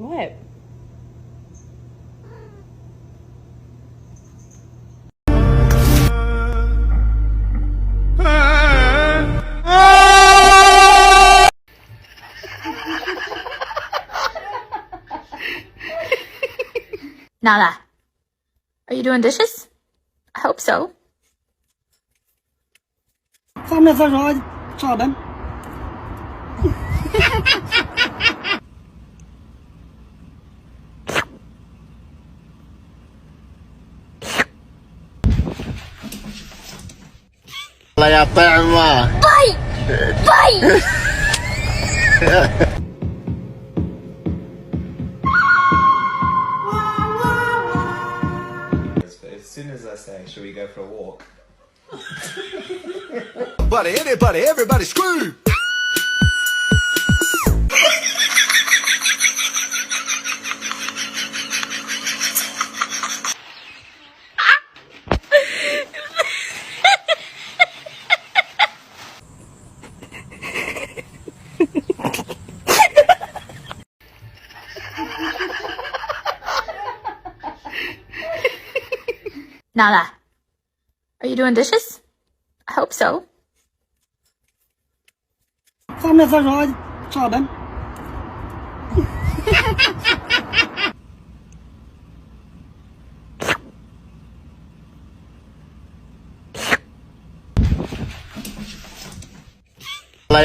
What? Nala, are you doing dishes? I hope so. 上面再说炸弹。يا طعمة باي باي. As soon as I say, shall we go for a walk? everybody screw! Nala, are you doing dishes? I hope so. 上面再说炸弹。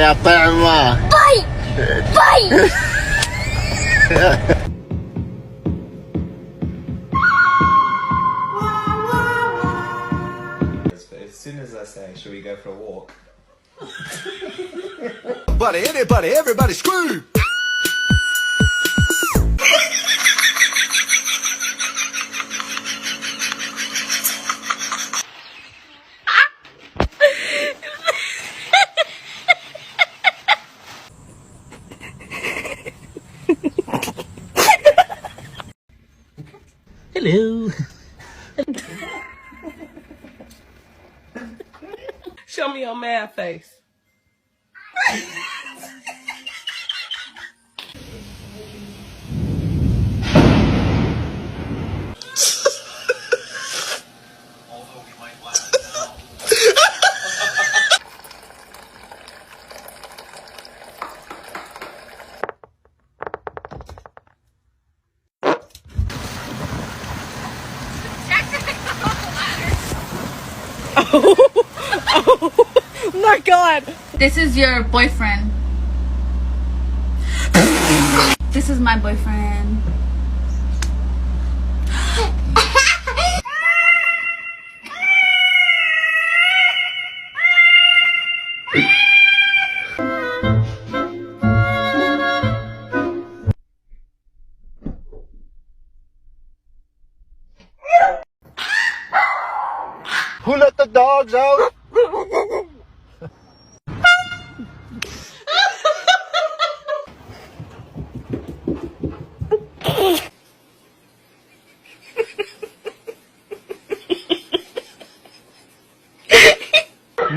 يا طعمة باي باي. As soon as I say, shall we go for a walk? everybody screw! Hello. Show me your mad face. Oh my God. This is your boyfriend. This is my boyfriend. Who let the dogs out?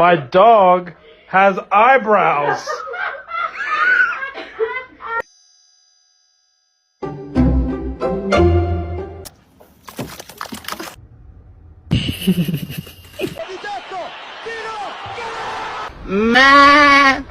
My dog has eyebrows. Ma